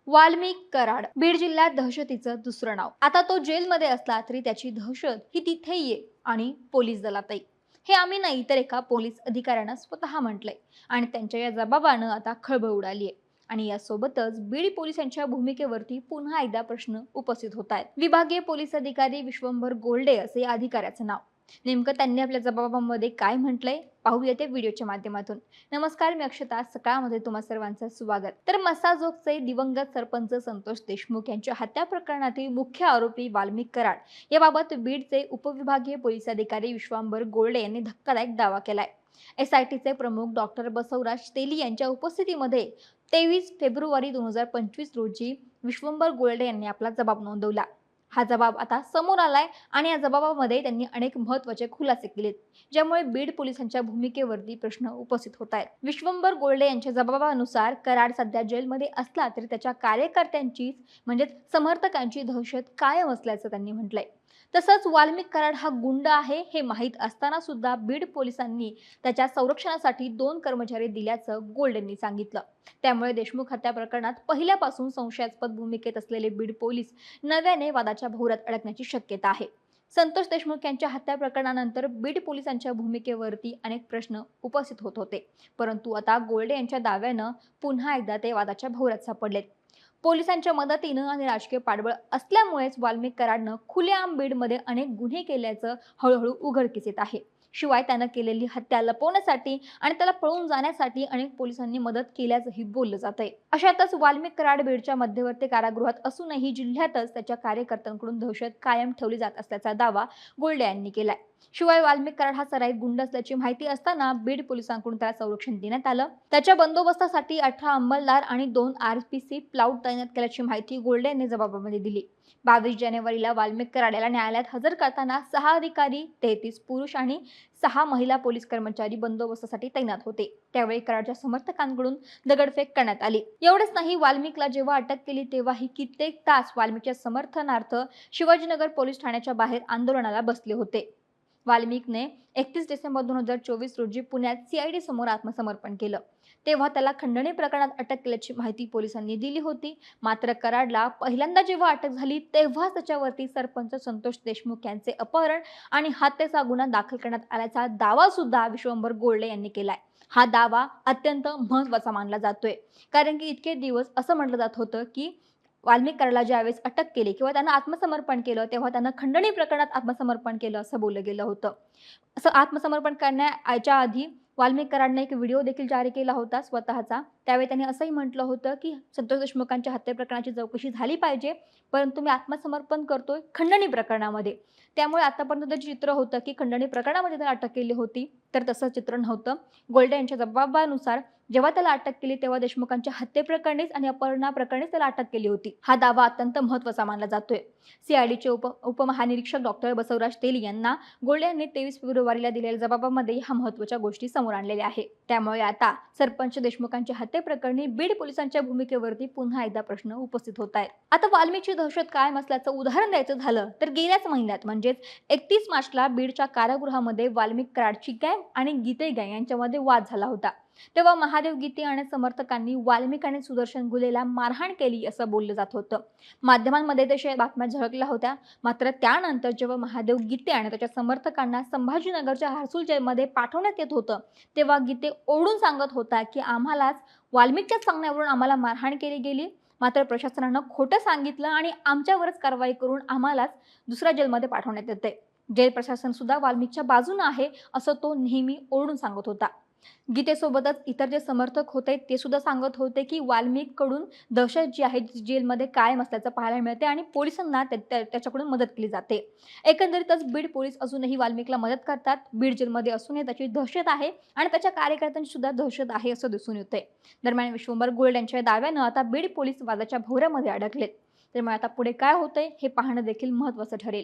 वाल्मिक कराड बीड जिल्ह्यात दहशतीचं दुसरं नाव। आता तो जेलमध्ये असला तरी त्याची दहशत ही तिथेही आहे आणि पोलीस दलातही। हे आम्ही नाही तर एका पोलीस अधिकाऱ्यानं स्वतः म्हटलंय आणि त्यांच्या या जबाबानं आता खळबळ उडाली आहे। आणि यासोबतच बीड पोलिसांच्या भूमिकेवरती पुन्हा एकदा प्रश्न उपस्थित होत आहेत। विभागीय पोलीस अधिकारी विश्वंभर गोल्डे असे या अधिकाऱ्याचं नाव। नेमकं त्यांनी आपल्या जबाबामध्ये काय म्हटलंय पाहूया ते व्हिडिओच्या माध्यमातून। नमस्कार, मी अक्षता, सकाळमध्ये तुम्हा सर्वांचं स्वागत। तर मसाजोगचे दिवंगत सरपंच संतोष देशमुख यांच्या हत्या प्रकरणातील मुख्य आरोपी वाल्मिक कराड याबाबत बीडचे उपविभागीय पोलीस अधिकारी विश्वंभर गोल्डे यांनी धक्कादायक दावा केलाय। एसआयटीचे प्रमुख डॉक्टर बसवराज तेली यांच्या उपस्थितीमध्ये 23 फेब्रुवारी 2025 रोजी विश्वंभर गोल्डे यांनी आपला जबाब नोंदवला। हा जबाब आता समोर आलाय आणि या जबाबामध्ये त्यांनी अनेक महत्त्वाचे खुलासे केलेत, ज्यामुळे बीड पोलिसांच्या भूमिकेवरती प्रश्न उपस्थित होत आहेत। विश्वंभर गोल्डे यांच्या जबाबानुसार कराड सध्या जेलमध्ये असला तरी त्याच्या कार्यकर्त्यांची म्हणजे समर्थकांची दहशत कायम असल्याचं त्यांनी म्हटलंय। तसंच वाल्मिक कराड हा गुंड आहे हे माहीत असताना सुद्धा बीड पोलिसांनी त्याच्या संरक्षणासाठी 2 कर्मचारी दिल्याचं गोल्डेंनी सांगितलं। त्यामुळे देशमुख हत्या प्रकरणात पहिल्यापासून संशयास्पद भूमिकेत असलेले बीड पोलीस नव्याने वादाच्या भोवऱ्यात अडकण्याची शक्यता आहे। संतोष देशमुख यांच्या हत्या प्रकरणानंतर बीड पोलिसांच्या भूमिकेवरती अनेक प्रश्न उपस्थित होत होते, परंतु आता गोल्डे यांच्या दाव्यानं पुन्हा एकदा ते वादाच्या भोवऱ्यात सापडलेत। पोलिसांच्या मदतीनं आणि राजकीय पाठबळ असल्यामुळेच वाल्मिक कराडनं खुलेआम बीडमध्ये अनेक गुन्हे केल्याचं हळूहळू उघडकीस येत आहे। शिवाय त्यानं केलेली हत्या लपवण्यासाठी आणि त्याला पळून जाण्यासाठी अनेक पोलिसांनी मदत केल्याचंही बोललं जातंय। अशातच वाल्मिक कराड बीडच्या मध्यवर्ती कारागृहात असूनही जिल्ह्यातच त्याच्या कार्यकर्त्यांकडून दहशत कायम ठेवली जात असल्याचा दावा गोल्डे यांनी केलाय। शिवाय वाल्मिक कराड हा सराईत गुंड असल्याची माहिती असताना बीड पोलिसांकडून त्याला संरक्षण देण्यात आलं। त्याच्या बंदोबस्तासाठी 18 अंमलदार आणि 2 आरपीसी प्लाऊड तैनात केल्याची माहिती गोल्डे यांनी जबाबामध्ये दिली। 22 जानेवारीला वाल्मिक कराड याला न्यायालयात हजर करताना 6 अधिकारी, 33 पुरुष आणि 6 महिला पोलीस कर्मचारी बंदोबस्तासाठी तैनात होते। त्यावेळी कराडच्या समर्थकांकडून दगडफेक करण्यात आली। एवढेच नाही, वाल्मिकला जेव्हा अटक केली तेव्हाही कित्येक तास वाल्मिकच्या समर्थनार्थ शिवाजीनगर पोलीस ठाण्याच्या बाहेर आंदोलनाला बसले होते। वाल्मिकने 31 डिसेंबर 2024 रोजी पुण्यात सीआयडी समोर आत्मसमर्पण केलं। तेव्हा त्याला खंडणी प्रकरणात अटक केल्याची माहिती पोलिसांनी दिली होती। मात्र कराडला पहिल्यांदा जेव्हा अटक झाली तेव्हाच त्याच्यावरती सरपंच संतोष देशमुख यांचे अपहरण आणि हत्येचा गुन्हा दाखल करण्यात आल्याचा दावा सुद्धा विश्वंभर गोल्डे यांनी केलाय। हा दावा अत्यंत महत्त्वाचा मानला जातोय, कारण की इतके दिवस असं म्हटलं जात होतं की वाल्मिक कराडला ज्यावेळेस अटक केली किंवा त्यानं आत्मसमर्पण केलं तेव्हा त्यानं खंडणी प्रकरणात आत्मसमर्पण केलं असं बोललं गेलं होतं। असं आत्मसमर्पण करण्याच्या आधी वाल्मिक कराडने एक व्हिडिओ देखील जारी केला होता स्वतःचा। त्यावेळी त्यांनी असंही म्हटलं होतं की संतोष देशमुखांच्या हत्या प्रकरणाची चौकशी झाली पाहिजे, परंतु मी आत्मसमर्पण करतोय खंडणी प्रकरणामध्ये। त्यामुळे आतापर्यंत जे चित्र होतं की खंडणी प्रकरणामध्ये त्याला अटक केली होती, तर तसं चित्र नव्हतं। गोल्डे यांच्या जबाबानुसार जेव्हा त्याला अटक केली तेव्हा देशमुखांच्या हत्येप्रकरणीच आणि अपहरणाप्रकरणीच त्याला अटक केली होती। हा दावा अत्यंत महत्त्वाचा मानला जातोय। सीआयडीचे उपमहानिरीक्षक डॉक्टर बसवराज तेली यांना गोल्डे यांनी 23 फेब्रुवारीला दिलेल्या जबाबामध्ये ह्या महत्त्वाच्या गोष्टी समोर आणलेल्या आहेत। त्यामुळे आता सरपंच देशमुखांच्या हत्येप्रकरणी बीड पोलिसांच्या भूमिकेवरती पुन्हा एकदा प्रश्न उपस्थित होत आहेत। आता वाल्मिकची दहशत कायम असल्याचं उदाहरण द्यायचं झालं तर गेल्याच महिन्यात म्हणजेच 31 मार्चला बीडच्या कारागृहामध्ये वाल्मिक कराडची गँग आणि गीते गँग यांच्यामध्ये वाद झाला होता। तेव्हा महादेव गीते आणि समर्थकांनी वाल्मिक आणि सुदर्शन गुलेला मारहाण केली असं बोललं जात होतं। माध्यमांमध्ये तशा बातम्या झळकल्या होत्या। मात्र त्यानंतर जेव्हा महादेव गीते आणि त्याच्या समर्थकांना संभाजीनगरच्या हर्सुल जेलमध्ये पाठवण्यात येत होतं, तेव्हा गीते ओरडून सांगत होता की आम्हालाच वाल्मिकच्याच सांगण्यावरून आम्हाला मारहाण केली गेली, मात्र प्रशासनानं खोटं सांगितलं आणि आमच्यावरच कारवाई करून आम्हालाच दुसऱ्या जेलमध्ये पाठवण्यात येते। जेल प्रशासन सुद्धा वाल्मिकच्या बाजूने आहे असं तो नेहमी ओरडून सांगत होता। गीतेसोबतच इतर जे समर्थक होते ते सुद्धा सांगत होते की वाल्मिक कडून दहशत जी आहे जेलमध्ये कायम असल्याचं पाहायला मिळते आणि पोलिसांना त्याच्याकडून मदत केली जाते। एकंदरीतच बीड पोलीस अजूनही वाल्मिकला मदत करतात। बीड जेलमध्ये असूनही त्याची दहशत आहे आणि त्याच्या कार्यकर्त्यांची सुद्धा दहशत आहे असं दिसून येते। दरम्यान विश्वंभर गोल्डे यांच्या दाव्यानं आता बीड पोलीस वादाच्या भोवऱ्यामध्ये अडकलेत। त्यामुळे आता पुढे काय होतंय हे पाहणं देखील महत्त्वाचं ठरेल।